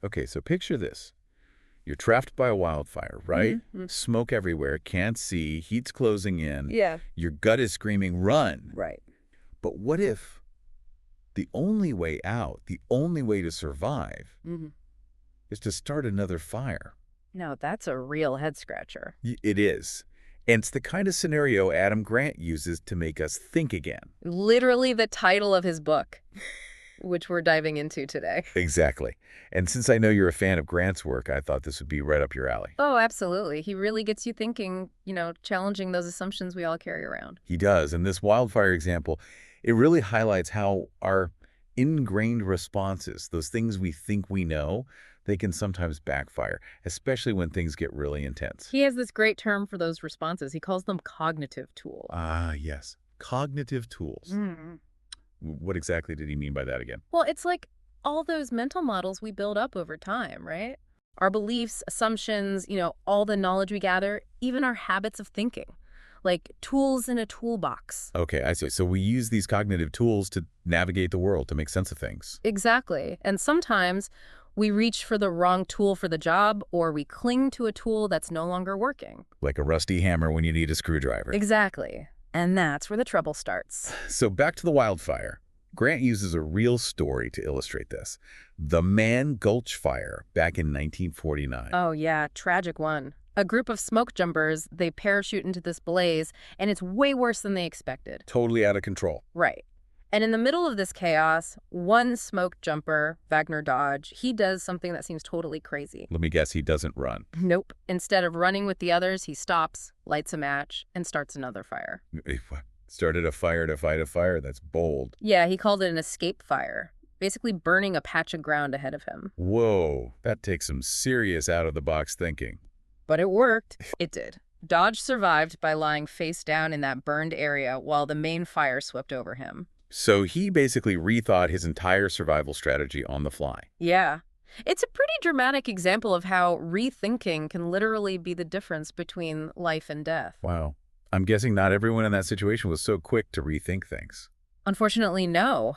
Okay, so picture this. You're trapped by a wildfire, right? Mm-hmm. Smoke everywhere, can't see, heat's closing in. Yeah. Your gut is screaming, run. Right. But what if the only way out, the only way to survive, Mm-hmm. is to start another fire? No, that's a real head-scratcher. It is. And it's the kind of scenario Adam Grant uses to make us think again. Literally the title of his book, which we're diving into today. Exactly. And since I know you're a fan of Grant's work, I thought this would be right up your alley. Oh, absolutely. He really gets you thinking, challenging those assumptions we all carry around. He does. And this wildfire example, it really highlights how our ingrained responses, those things we think we know, they can sometimes backfire, especially when things get really intense. He has this great term for those responses. He calls them cognitive tools. Ah, yes. Cognitive tools. Mm. What exactly did he mean by that again? Well, it's like all those mental models we build up over time, right? Our beliefs, assumptions, all the knowledge we gather, even our habits of thinking, like tools in a toolbox. Okay, I see. So we use these cognitive tools to navigate the world, to make sense of things. Exactly. And sometimes we reach for the wrong tool for the job, or we cling to a tool that's no longer working. Like a rusty hammer when you need a screwdriver. Exactly. And that's where the trouble starts. So back to the wildfire. Grant uses a real story to illustrate this. The Man Gulch Fire back in 1949. Oh, yeah, tragic one. A group of smoke jumpers, they parachute into this blaze, and it's way worse than they expected. Totally out of control. Right. And in the middle of this chaos, one smoke jumper, Wagner Dodge, he does something that seems totally crazy. Let me guess, he doesn't run. Nope. Instead of running with the others, he stops, lights a match, and starts another fire. Started a fire to fight a fire? That's bold. Yeah, he called it an escape fire, basically burning a patch of ground ahead of him. Whoa, that takes some serious out-of-the-box thinking. But it worked. It did. Dodge survived by lying face down in that burned area while the main fire swept over him. So he basically rethought his entire survival strategy on the fly. Yeah. It's a pretty dramatic example of how rethinking can literally be the difference between life and death. Wow. I'm guessing not everyone in that situation was so quick to rethink things. Unfortunately, no.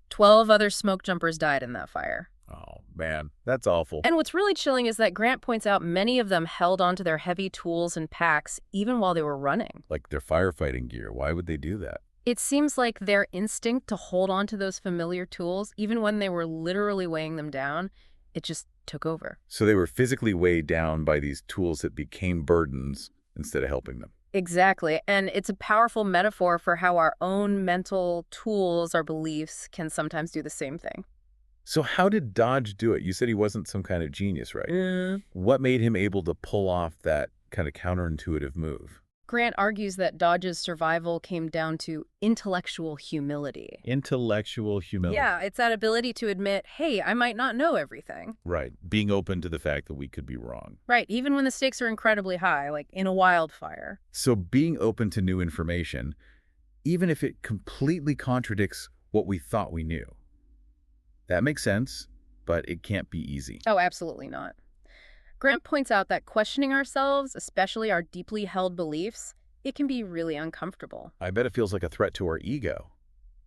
12 other smoke jumpers died in that fire. Oh, man, that's awful. And what's really chilling is that Grant points out many of them held onto their heavy tools and packs even while they were running. Like their firefighting gear. Why would they do that? It seems like their instinct to hold on to those familiar tools, even when they were literally weighing them down, it just took over. So they were physically weighed down by these tools that became burdens instead of helping them. Exactly. And it's a powerful metaphor for how our own mental tools, our beliefs, can sometimes do the same thing. So how did Dodge do it? You said he wasn't some kind of genius, right? What made him able to pull off that kind of counterintuitive move? Grant argues that Dodge's survival came down to intellectual humility. Intellectual humility. Yeah, it's that ability to admit, hey, I might not know everything. Right. Being open to the fact that we could be wrong. Right, even when the stakes are incredibly high, like in a wildfire. So being open to new information, even if it completely contradicts what we thought we knew. That makes sense, but it can't be easy. Oh, absolutely not. Grant points out that questioning ourselves, especially our deeply held beliefs, it can be really uncomfortable. I bet it feels like a threat to our ego.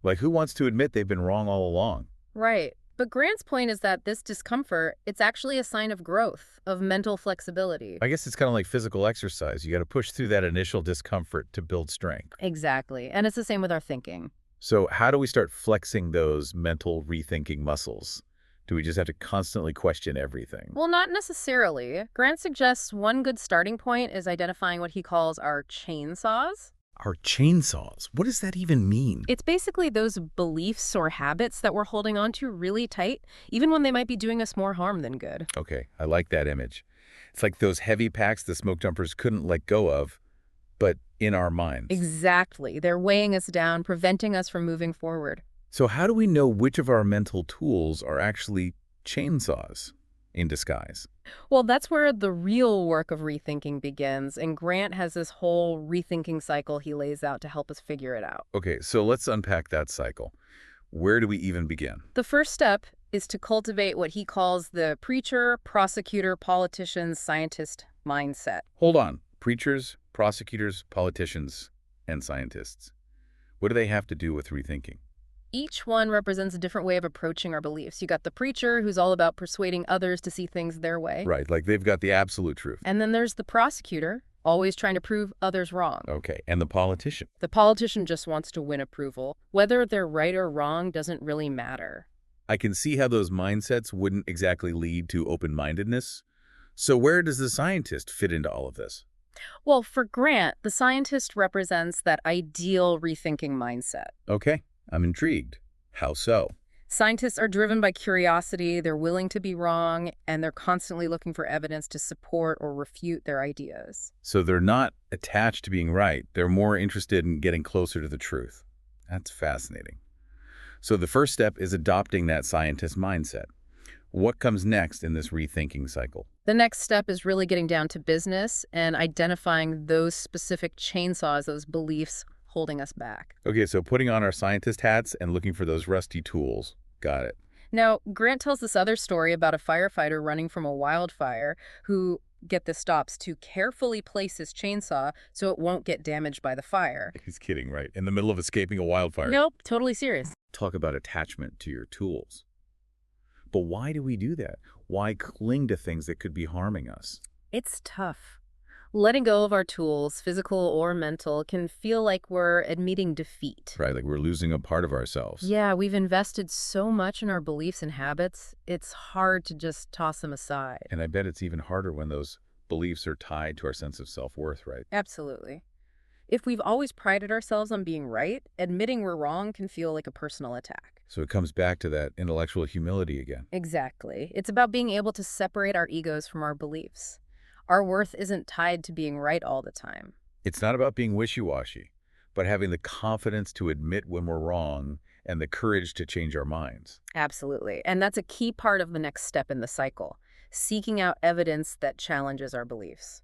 Like, who wants to admit they've been wrong all along? Right. But Grant's point is that this discomfort, it's actually a sign of growth, of mental flexibility. I guess it's kind of like physical exercise. You got to push through that initial discomfort to build strength. Exactly. And it's the same with our thinking. So how do we start flexing those mental rethinking muscles? Do we just have to constantly question everything? Well, not necessarily. Grant suggests one good starting point is identifying what he calls our chainsaws. Our chainsaws? What does that even mean? It's basically those beliefs or habits that we're holding on to really tight, even when they might be doing us more harm than good. Okay, I like that image. It's like those heavy packs the smoke jumpers couldn't let go of, but in our minds. Exactly. They're weighing us down, preventing us from moving forward. So how do we know which of our mental tools are actually chainsaws in disguise? Well, that's where the real work of rethinking begins, and Grant has this whole rethinking cycle he lays out to help us figure it out. Okay, so let's unpack that cycle. Where do we even begin? The first step is to cultivate what he calls the preacher, prosecutor, politician, scientist mindset. Hold on. Preachers, prosecutors, politicians, and scientists. What do they have to do with rethinking? Each one represents a different way of approaching our beliefs. You got the preacher, who's all about persuading others to see things their way. Right, like they've got the absolute truth. And then there's the prosecutor, always trying to prove others wrong. Okay, and the politician. The politician just wants to win approval. Whether they're right or wrong doesn't really matter. I can see how those mindsets wouldn't exactly lead to open-mindedness. So where does the scientist fit into all of this? Well, for Grant, the scientist represents that ideal rethinking mindset. Okay, I'm intrigued. How so? Scientists are driven by curiosity, they're willing to be wrong, and they're constantly looking for evidence to support or refute their ideas. So they're not attached to being right. They're more interested in getting closer to the truth. That's fascinating. So the first step is adopting that scientist mindset. What comes next in this rethinking cycle? The next step is really getting down to business and identifying those specific chainsaws, those beliefs holding us back. Okay, so putting on our scientist hats and looking for those rusty tools. Got it. Now, Grant tells this other story about a firefighter running from a wildfire who, get this, stops to carefully place his chainsaw so it won't get damaged by the fire. He's kidding, right? In the middle of escaping a wildfire. Nope, totally serious. Talk about attachment to your tools. But why do we do that? Why cling to things that could be harming us? It's tough. Letting go of our tools, physical or mental, can feel like we're admitting defeat. Right, like we're losing a part of ourselves. Yeah, we've invested so much in our beliefs and habits, it's hard to just toss them aside. And I bet it's even harder when those beliefs are tied to our sense of self-worth, right? Absolutely. If we've always prided ourselves on being right, admitting we're wrong can feel like a personal attack. So it comes back to that intellectual humility again. Exactly. It's about being able to separate our egos from our beliefs. Our worth isn't tied to being right all the time. It's not about being wishy-washy, but having the confidence to admit when we're wrong and the courage to change our minds. Absolutely. And that's a key part of the next step in the cycle, seeking out evidence that challenges our beliefs.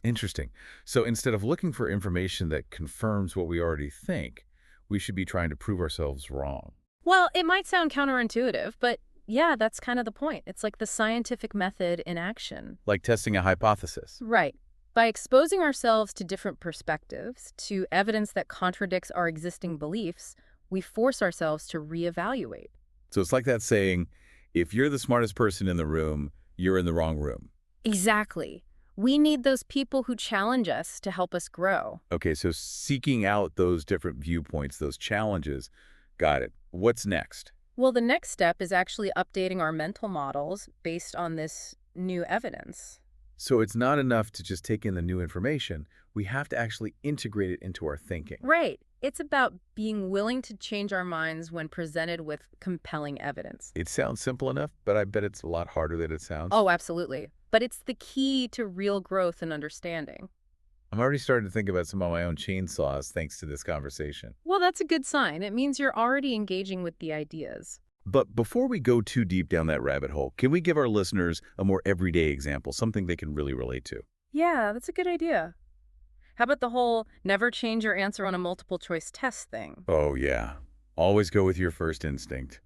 Interesting. So instead of looking for information that confirms what we already think, we should be trying to prove ourselves wrong. Well, it might sound counterintuitive, but yeah, that's kind of the point. It's like the scientific method in action. Like testing a hypothesis. Right. By exposing ourselves to different perspectives, to evidence that contradicts our existing beliefs, we force ourselves to reevaluate. So it's like that saying, if you're the smartest person in the room, you're in the wrong room. Exactly. We need those people who challenge us to help us grow. Okay, so seeking out those different viewpoints, those challenges, got it. What's next? Well, the next step is actually updating our mental models based on this new evidence. So it's not enough to just take in the new information. We have to actually integrate it into our thinking. Right. It's about being willing to change our minds when presented with compelling evidence. It sounds simple enough, but I bet it's a lot harder than it sounds. Oh, absolutely. But it's the key to real growth and understanding. I'm already starting to think about some of my own chainsaws thanks to this conversation. Well, that's a good sign. It means you're already engaging with the ideas. But before we go too deep down that rabbit hole, can we give our listeners a more everyday example, something they can really relate to? Yeah, that's a good idea. How about the whole never change your answer on a multiple choice test thing? Oh, yeah. Always go with your first instinct.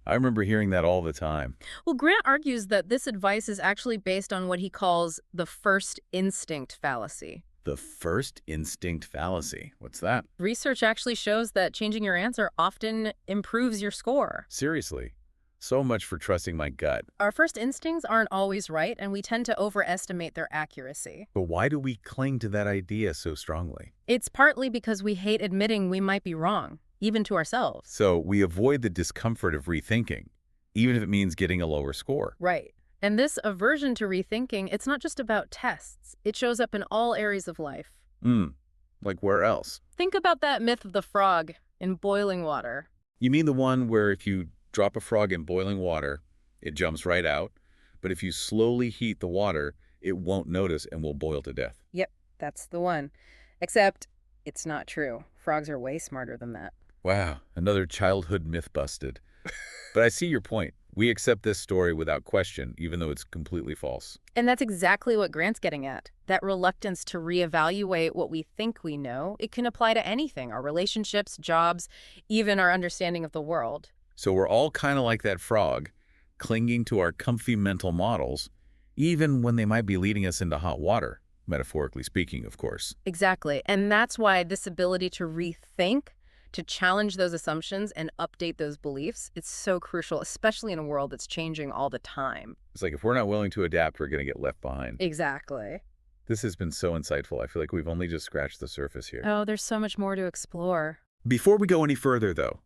I remember hearing that all the time. Well, Grant argues that this advice is actually based on what he calls the first instinct fallacy. The first instinct fallacy. What's that? Research actually shows that changing your answer often improves your score. Seriously. So much for trusting my gut. Our first instincts aren't always right, and we tend to overestimate their accuracy. But why do we cling to that idea so strongly? It's partly because we hate admitting we might be wrong, even to ourselves. So we avoid the discomfort of rethinking, even if it means getting a lower score. Right. And this aversion to rethinking, it's not just about tests. It shows up in all areas of life. Like where else? Think about that myth of the frog in boiling water. You mean the one where if you drop a frog in boiling water, it jumps right out, but if you slowly heat the water, it won't notice and will boil to death? Yep, that's the one. Except it's not true. Frogs are way smarter than that. Wow, another childhood myth busted. But I see your point. We accept this story without question, even though it's completely false. And that's exactly what Grant's getting at. That reluctance to reevaluate what we think we know. It can apply to anything, our relationships, jobs, even our understanding of the world. So we're all kind of like that frog, clinging to our comfy mental models, even when they might be leading us into hot water, metaphorically speaking, of course. Exactly. And that's why this ability to rethink, To challenge those assumptions and update those beliefs, it's so crucial, especially in a world that's changing all the time. It's like if we're not willing to adapt, we're going to get left behind. Exactly. This has been so insightful. I feel like we've only just scratched the surface here. Oh, there's so much more to explore. Before we go any further, though,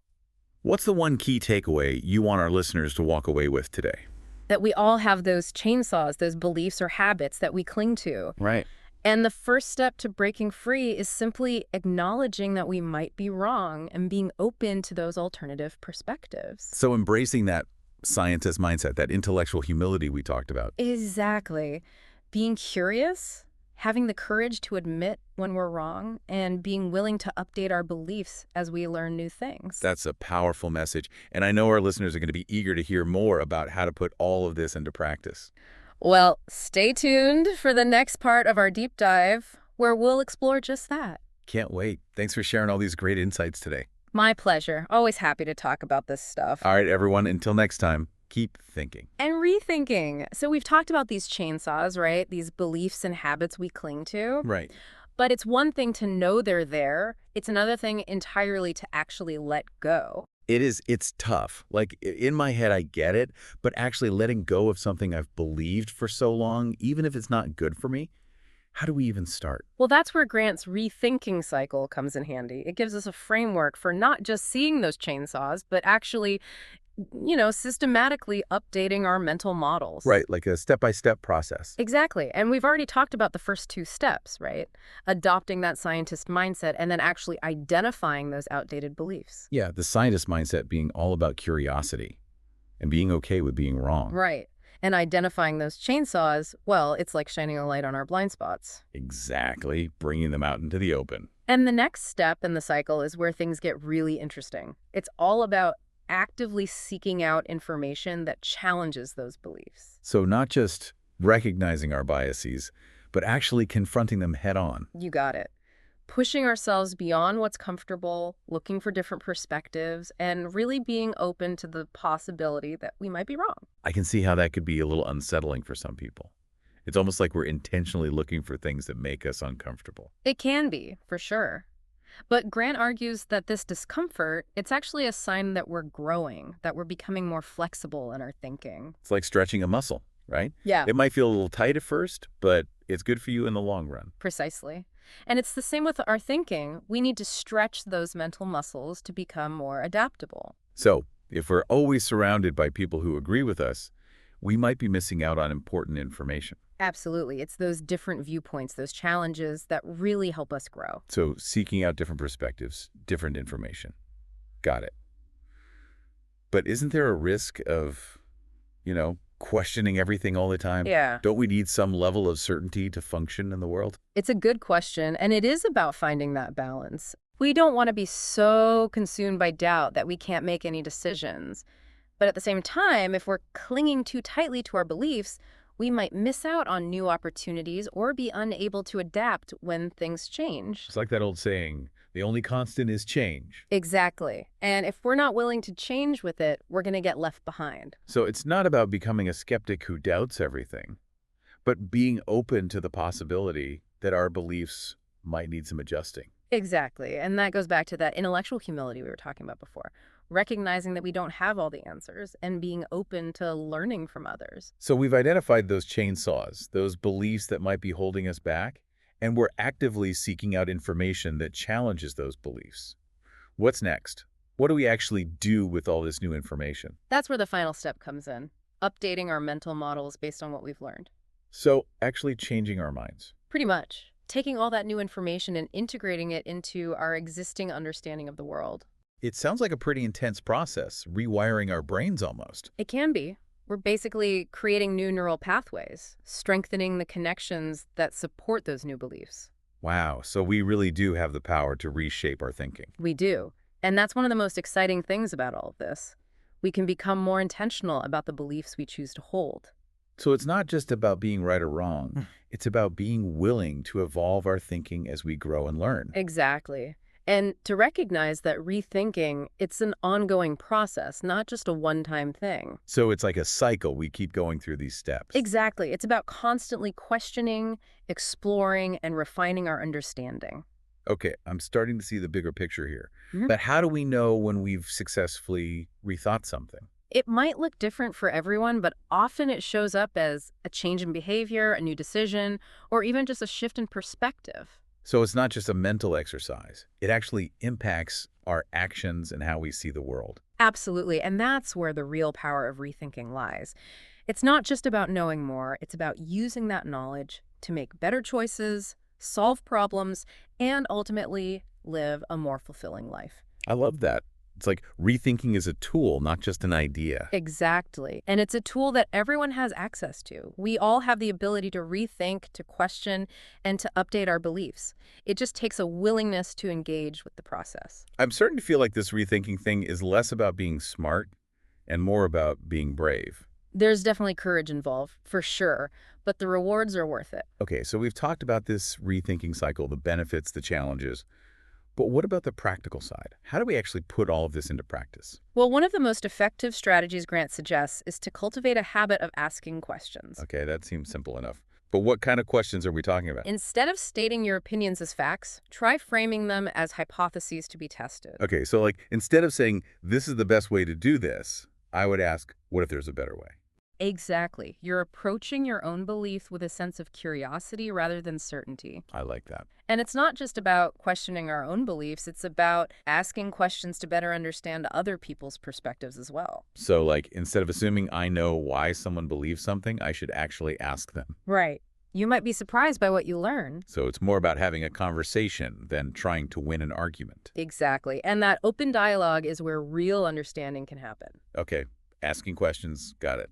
what's the one key takeaway you want our listeners to walk away with today? That we all have those chainsaws, those beliefs or habits that we cling to. Right. And the first step to breaking free is simply acknowledging that we might be wrong and being open to those alternative perspectives. So embracing that scientist mindset, that intellectual humility we talked about. Exactly. Being curious, having the courage to admit when we're wrong, and being willing to update our beliefs as we learn new things. That's a powerful message. And I know our listeners are going to be eager to hear more about how to put all of this into practice. Well, stay tuned for the next part of our deep dive, where we'll explore just that. Can't wait. Thanks for sharing all these great insights today. My pleasure. Always happy to talk about this stuff. All right, everyone, until next time, keep thinking. And rethinking. So we've talked about these chainsaws, right? These beliefs and habits we cling to. Right. But it's one thing to know they're there. It's another thing entirely to actually let go. It's tough. Like, in my head, I get it, but actually letting go of something I've believed for so long, even if it's not good for me, how do we even start? Well, that's where Grant's rethinking cycle comes in handy. It gives us a framework for not just seeing those chainsaws, but actually, systematically updating our mental models. Right, like a step-by-step process. Exactly. And we've already talked about the first two steps, right? Adopting that scientist mindset and then actually identifying those outdated beliefs. Yeah, the scientist mindset being all about curiosity and being okay with being wrong. Right. And identifying those chainsaws, well, it's like shining a light on our blind spots. Exactly, bringing them out into the open. And the next step in the cycle is where things get really interesting. It's all about actively seeking out information that challenges those beliefs. So not just recognizing our biases, but actually confronting them head on. You got it. Pushing ourselves beyond what's comfortable, looking for different perspectives, and really being open to the possibility that we might be wrong. I can see how that could be a little unsettling for some people. It's almost like we're intentionally looking for things that make us uncomfortable. It can be, for sure. But Grant argues that this discomfort, it's actually a sign that we're growing, that we're becoming more flexible in our thinking. It's like stretching a muscle, right? Yeah. It might feel a little tight at first, but it's good for you in the long run. Precisely. And it's the same with our thinking. We need to stretch those mental muscles to become more adaptable. So, if we're always surrounded by people who agree with us, we might be missing out on important information. Absolutely. It's those different viewpoints, those challenges that really help us grow. So, seeking out different perspectives, different information. Got it. But isn't there a risk of, questioning everything all the time? Yeah. Don't we need some level of certainty to function in the world? It's a good question, and it is about finding that balance. We don't want to be so consumed by doubt that we can't make any decisions. But at the same time, if we're clinging too tightly to our beliefs, we might miss out on new opportunities or be unable to adapt when things change. It's like that old saying, the only constant is change. Exactly. And if we're not willing to change with it, we're going to get left behind. So it's not about becoming a skeptic who doubts everything, but being open to the possibility that our beliefs might need some adjusting. Exactly. And that goes back to that intellectual humility we were talking about before. Recognizing that we don't have all the answers and being open to learning from others. So we've identified those chainsaws, those beliefs that might be holding us back, and we're actively seeking out information that challenges those beliefs. What's next? What do we actually do with all this new information? That's where the final step comes in, updating our mental models based on what we've learned. So actually changing our minds. Pretty much. Taking all that new information and integrating it into our existing understanding of the world. It sounds like a pretty intense process, rewiring our brains almost. It can be. We're basically creating new neural pathways, strengthening the connections that support those new beliefs. Wow, so we really do have the power to reshape our thinking. We do. And that's one of the most exciting things about all of this. We can become more intentional about the beliefs we choose to hold. So it's not just about being right or wrong. It's about being willing to evolve our thinking as we grow and learn. Exactly. And to recognize that rethinking, it's an ongoing process, not just a one-time thing. So it's like a cycle. We keep going through these steps. Exactly. It's about constantly questioning, exploring, and refining our understanding. Okay, I'm starting to see the bigger picture here. Mhm. But how do we know when we've successfully rethought something? It might look different for everyone, but often it shows up as a change in behavior, a new decision, or even just a shift in perspective. So it's not just a mental exercise. It actually impacts our actions and how we see the world. Absolutely, and that's where the real power of rethinking lies. It's not just about knowing more, it's about using that knowledge to make better choices, solve problems, and ultimately live a more fulfilling life. I love that. It's like rethinking is a tool, not just an idea. Exactly. And it's a tool that everyone has access to. We all have the ability to rethink, to question, and to update our beliefs. It just takes a willingness to engage with the process. I'm starting to feel like this rethinking thing is less about being smart and more about being brave. There's definitely courage involved, for sure, but the rewards are worth it. Okay, so we've talked about this rethinking cycle, the benefits, the challenges. But what about the practical side? How do we actually put all of this into practice? Well, one of the most effective strategies Grant suggests is to cultivate a habit of asking questions. Okay, that seems simple enough. But what kind of questions are we talking about? Instead of stating your opinions as facts, try framing them as hypotheses to be tested. Okay, so like instead of saying, this is the best way to do this, I would ask, what if there's a better way? Exactly. You're approaching your own belief with a sense of curiosity rather than certainty. I like that. And it's not just about questioning our own beliefs, it's about asking questions to better understand other people's perspectives as well. So like instead of assuming I know why someone believes something, I should actually ask them. Right. You might be surprised by what you learn. So it's more about having a conversation than trying to win an argument. Exactly. And that open dialogue is where real understanding can happen. Okay, asking questions, got it.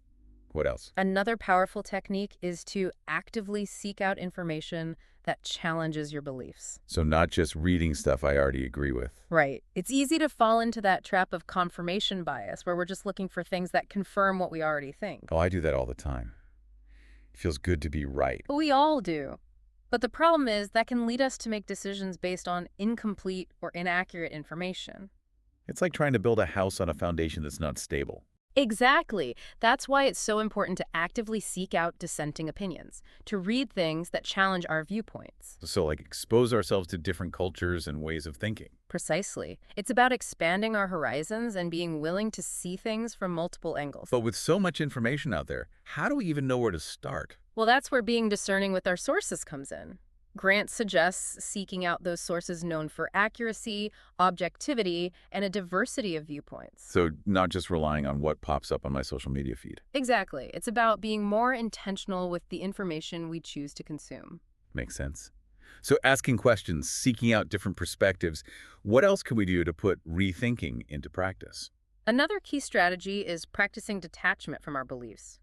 What else? Another powerful technique is to actively seek out information that challenges your beliefs. So not just reading stuff I already agree with. Right. It's easy to fall into that trap of confirmation bias, where we're just looking for things that confirm what we already think. Oh, I do that all the time. It feels good to be right. We all do. But the problem is that can lead us to make decisions based on incomplete or inaccurate information. It's like trying to build a house on a foundation that's not stable. Exactly. That's why it's so important to actively seek out dissenting opinions, to read things that challenge our viewpoints. So like expose ourselves to different cultures and ways of thinking. Precisely. It's about expanding our horizons and being willing to see things from multiple angles. But with so much information out there, how do we even know where to start? Well, that's where being discerning with our sources comes in. Grant suggests seeking out those sources known for accuracy, objectivity, and a diversity of viewpoints. So not just relying on what pops up on my social media feed. Exactly. It's about being more intentional with the information we choose to consume. Makes sense. So asking questions, seeking out different perspectives, what else can we do to put rethinking into practice? Another key strategy is practicing detachment from our beliefs.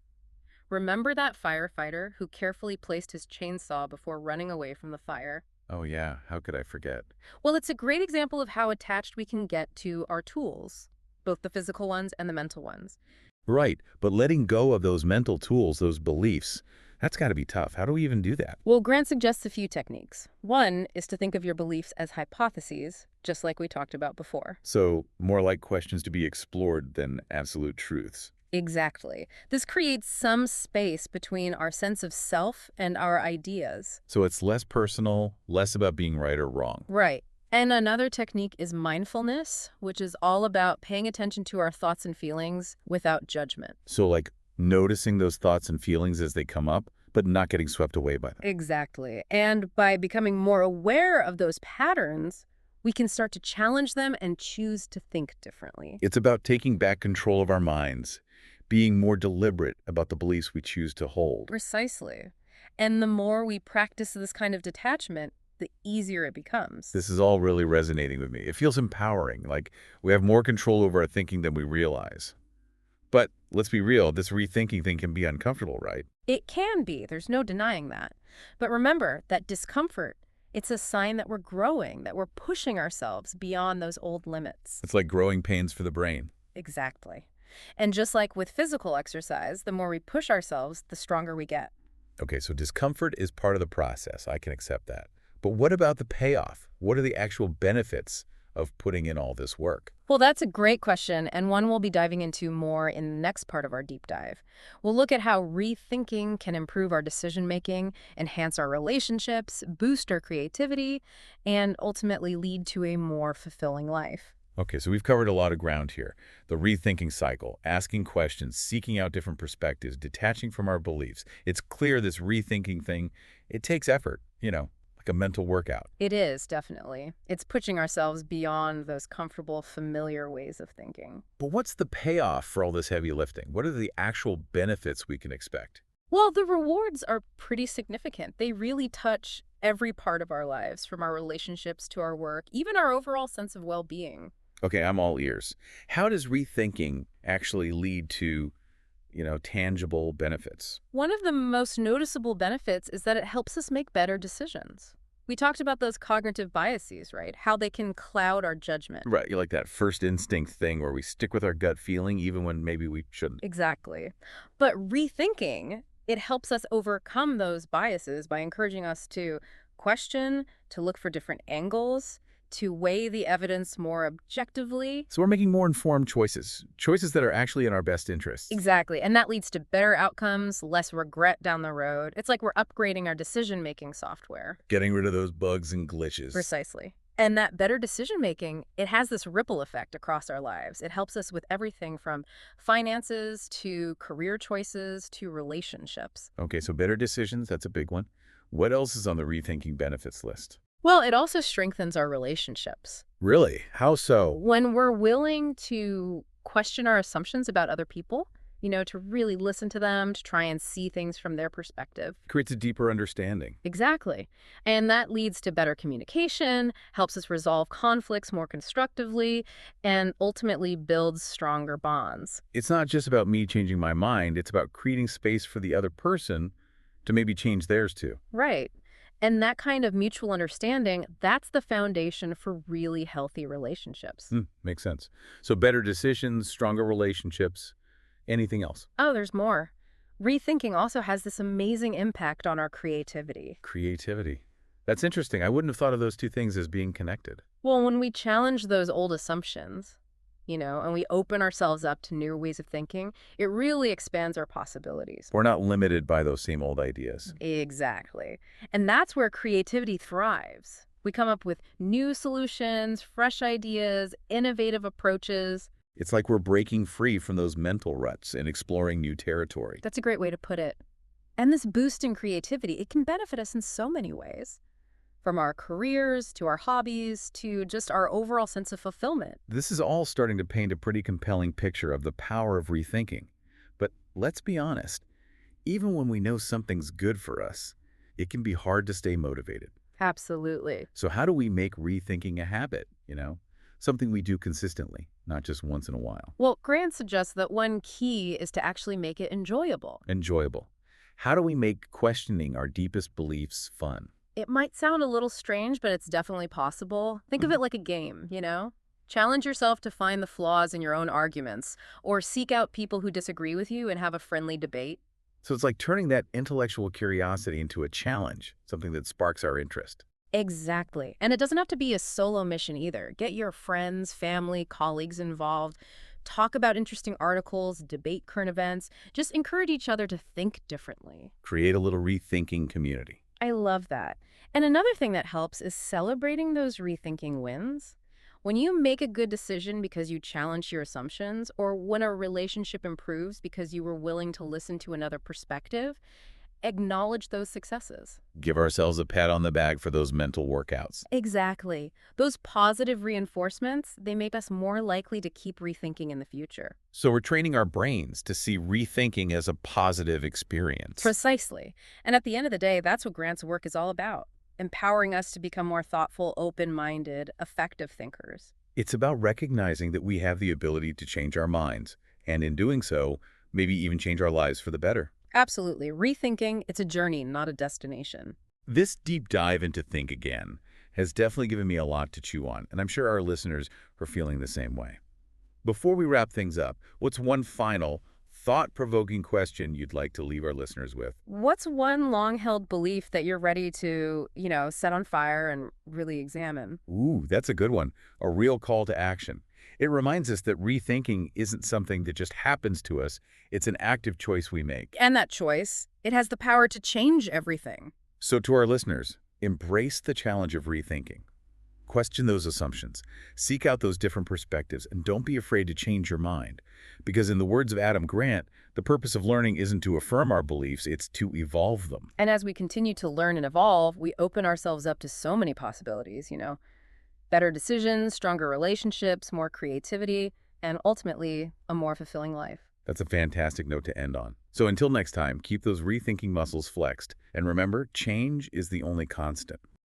Remember that firefighter who carefully placed his chainsaw before running away from the fire? Oh yeah, how could I forget? Well, it's a great example of how attached we can get to our tools, both the physical ones and the mental ones. Right, but letting go of those mental tools, those beliefs, that's got to be tough. How do we even do that? Well, Grant suggests a few techniques. One is to think of your beliefs as hypotheses, just like we talked about before. So more like questions to be explored than absolute truths. Exactly. This creates some space between our sense of self and our ideas. So it's less personal, less about being right or wrong. Right. And another technique is mindfulness, which is all about paying attention to our thoughts and feelings without judgment. So like noticing those thoughts and feelings as they come up, but not getting swept away by them. Exactly. And by becoming more aware of those patterns, we can start to challenge them and choose to think differently. It's about taking back control of our minds, being more deliberate about the beliefs we choose to hold. Precisely. And the more we practice this kind of detachment, the easier it becomes. This is all really resonating with me. It feels empowering, like we have more control over our thinking than we realize. But let's be real, this rethinking thing can be uncomfortable, right? It can be. There's no denying that. But remember that discomfort, it's a sign that we're growing, that we're pushing ourselves beyond those old limits. It's like growing pains for the brain. Exactly. And just like with physical exercise, the more we push ourselves, the stronger we get. Okay, so discomfort is part of the process. I can accept that. But what about the payoff? What are the actual benefits of putting in all this work? Well, that's a great question, and one we'll be diving into more in the next part of our deep dive. We'll look at how rethinking can improve our decision-making, enhance our relationships, boost our creativity, and ultimately lead to a more fulfilling life. Okay, so we've covered a lot of ground here. The rethinking cycle, asking questions, seeking out different perspectives, detaching from our beliefs. It's clear this rethinking thing, it takes effort, like a mental workout. It is, definitely. It's pushing ourselves beyond those comfortable, familiar ways of thinking. But what's the payoff for all this heavy lifting? What are the actual benefits we can expect? Well, the rewards are pretty significant. They really touch every part of our lives, from our relationships to our work, even our overall sense of well-being. Okay, I'm all ears. How does rethinking actually lead to, tangible benefits? One of the most noticeable benefits is that it helps us make better decisions. We talked about those cognitive biases, right? How they can cloud our judgment. Right, you like that first instinct thing where we stick with our gut feeling even when maybe we shouldn't. Exactly. But rethinking, it helps us overcome those biases by encouraging us to question, to look for different angles, to weigh the evidence more objectively. So we're making more informed choices that are actually in our best interests. Exactly. And that leads to better outcomes, less regret down the road. It's like we're upgrading our decision-making software. Getting rid of those bugs and glitches. Precisely. And that better decision-making, it has this ripple effect across our lives. It helps us with everything from finances to career choices to relationships. Okay, so better decisions, that's a big one. What else is on the rethinking benefits list? Well, it also strengthens our relationships. Really? How so? When we're willing to question our assumptions about other people, to really listen to them, to try and see things from their perspective. Creates a deeper understanding. Exactly. And that leads to better communication, helps us resolve conflicts more constructively, and ultimately builds stronger bonds. It's not just about me changing my mind, it's about creating space for the other person to maybe change theirs too. Right. And that kind of mutual understanding, that's the foundation for really healthy relationships. Makes sense. So better decisions, stronger relationships, anything else? Oh, there's more. Rethinking also has this amazing impact on our creativity. Creativity. That's interesting. I wouldn't have thought of those two things as being connected. Well, when we challenge those old assumptions, and we open ourselves up to new ways of thinking, it really expands our possibilities. We're not limited by those same old ideas. Exactly. And that's where creativity thrives. We come up with new solutions, fresh ideas, innovative approaches. It's like we're breaking free from those mental ruts and exploring new territory. That's a great way to put it. And this boost in creativity, it can benefit us in so many ways. From our careers, to our hobbies, to just our overall sense of fulfillment. This is all starting to paint a pretty compelling picture of the power of rethinking. But let's be honest, even when we know something's good for us, it can be hard to stay motivated. Absolutely. So how do we make rethinking a habit, something we do consistently, not just once in a while? Well, Grant suggests that one key is to actually make it enjoyable. Enjoyable. How do we make questioning our deepest beliefs fun? It might sound a little strange, but it's definitely possible. Think of it like a game, Challenge yourself to find the flaws in your own arguments, or seek out people who disagree with you and have a friendly debate. So it's like turning that intellectual curiosity into a challenge, something that sparks our interest. Exactly. And it doesn't have to be a solo mission either. Get your friends, family, colleagues involved. Talk about interesting articles, debate current events. Just encourage each other to think differently. Create a little rethinking community. I love that. And another thing that helps is celebrating those rethinking wins. When you make a good decision because you challenge your assumptions, or when a relationship improves because you were willing to listen to another perspective, acknowledge those successes. Give ourselves a pat on the back for those mental workouts. Exactly. Those positive reinforcements, they make us more likely to keep rethinking in the future. So we're training our brains to see rethinking as a positive experience. Precisely. And at the end of the day, that's what Grant's work is all about. Empowering us to become more thoughtful, open-minded, effective thinkers. It's about recognizing that we have the ability to change our minds, and in doing so, maybe even change our lives for the better. Absolutely. Rethinking, it's a journey, not a destination. This deep dive into Think Again has definitely given me a lot to chew on, and I'm sure our listeners are feeling the same way. Before we wrap things up, what's one final, thought-provoking question you'd like to leave our listeners with? What's one long-held belief that you're ready to, set on fire and really examine? Ooh, that's a good one. A real call to action. It reminds us that rethinking isn't something that just happens to us. It's an active choice we make. And that choice, it has the power to change everything. So to our listeners, embrace the challenge of rethinking. Question those assumptions. Seek out those different perspectives, and don't be afraid to change your mind. Because in the words of Adam Grant, the purpose of learning isn't to affirm our beliefs, it's to evolve them. And as we continue to learn and evolve, we open ourselves up to so many possibilities, Better decisions, stronger relationships, more creativity, and ultimately, a more fulfilling life. That's a fantastic note to end on. So until next time, keep those rethinking muscles flexed. And remember, change is the only constant.